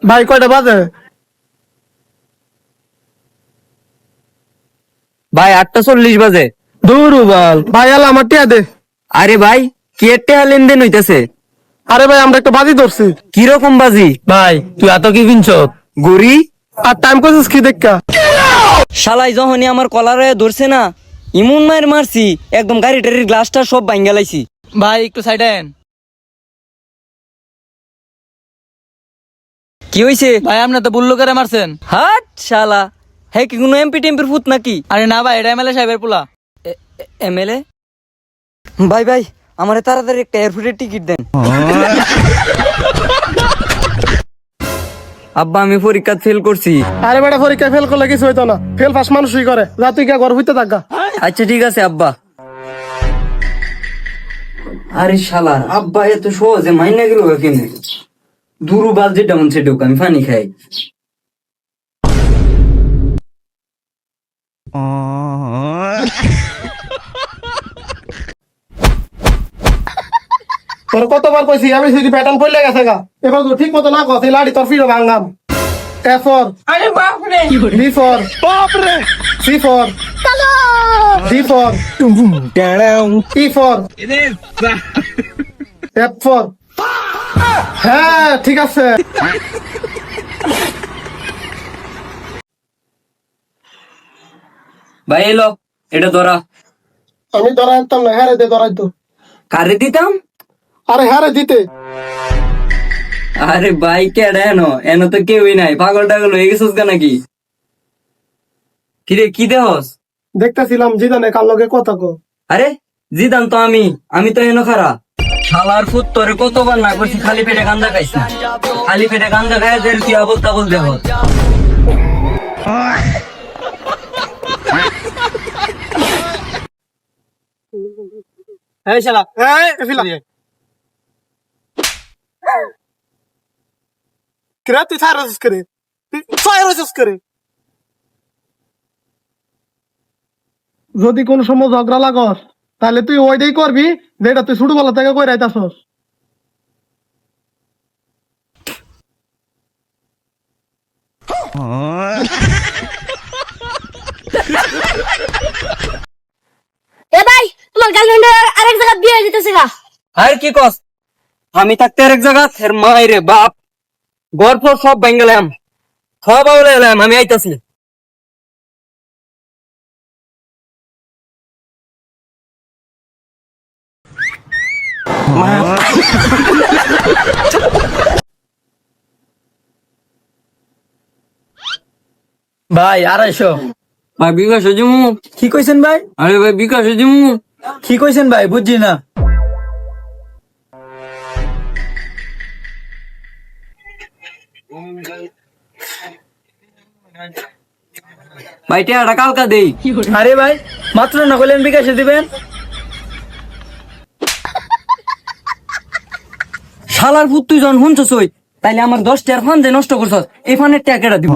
ভাই কয়টা বাজে? ভাই 8:40 বাজে। দূর বাল ভাই, আলা আমার টিয়া দে। আরে ভাই কি একটা লেনদেন হইতেছে? আরে ভাই আমরা একটা বাজি ধরছি। কিরকম বাজি? ভাই তুই এত কি কিনছ? গড়ি। আর টাইম করছিস কি দেখা? শালাই যখনই আমার কলারে ধরছে না, ইমন মায়ের মারছি, একদম গাড়ি টাড়ির গ্লাসটা সব ভাঙ্গা লাইছি। ভাই একটু সাইড আইন। কি হইছে? ভাই আপনি তো বুল্লু করে মারছেন। হাট শালা, হ্যাঁ কি কোনো এমপি টেম্পির ফুট নাকি? আরে না ভাই, এটা এমএলএ সাহেবের পোলা। এমএলএ? ভাই ভাই আমারে তাড়াতাড়ি একটা এয়ারপোর্টের টিকিট দেন। আব্বা আমি পরীক্ষা ফেল করছি। আরে বেটা পরীক্ষা ফেল করলে কিছু হইতো না, ফেল পাস মানুষই করে। যা তুই কে ঘর হইতে থাকা। আচ্ছা ঠিক আছে আব্বা। আরে শালার আব্বা এত সহজে মাইনা গেল কেনে? দুরু বাল যেটা মন সেটাও আমি পানি খাই। তোর কতবার কইছি আমি যদি প্যাটার্ন পড়লে গেছে গা, এবার তো ঠিক মতো না কথা লাড়ি তোর ফিরো ভাঙাম। এ ফর আরে বাপ রে, বি ফর বাপ রে, সি ফর চলো, ডি ফর টুম টাড়াও, ই ফর এফ ফর। হ্যাঁ ঠিক আছে। ভাই এলো এটা ধরা। আমি ধরা একদম না, হ্যাঁ রে দে ধরাই তো। কারে দিতাম? আরে হ্যাঁ রে দিতে। আরে ভাই কেডা এনো এনো তো কেউই নাই, পাগল টাগল হয়ে গেছিস গা নাকি? কিরে কি দেহস? দেখতেছিলাম জিদানে কার লগে কথা কো। আরে জিদান তো আমি তো এনো খারা। শালার ফুট তোরে কতবার না করছি খালি পেটে গান্দা খাইছি। খালি পেটে গান্দা খাই যে তুই অবস্থা বল দেহ। এই শালা এই ফিলা কিরা তুই সাইরাস করে, তুই সাইরাস করে। যদি কোন সময় ঝগড়া লাগস তাহলে তুই ওইটাই করবি যেটা তুই ছোটবেলা থেকে কই রাইতাছস। এ ভাই, তোমার গার্লফ্রেন্ডের আরেক জায়গা বিয়ে হয়ে যেতেছে গা। আর কি কস? আমি থাকতে আরেক জায়গা এর মায়েরে বাপ গর্ভ সব বেঙ্গলাম, সব আউলে এলাম, আমি আইতাছি। ভাই 250। ভাই বিকাশ জিমু। কি কইছেন ভাই? আরে ভাই বিকাশ জিমু। কি কইছেন ভাই, বুঝছি না। ভাই টেয়াটা কালকা দেই। আরে ভাই মাত্র না কইলেন বিকাশে দিবেন। শালার পুত তুই যখন শুনছস তাইলে আমার 10 টাকার ফান যে নষ্ট করছস, এই ফানের টাকাটা দিব।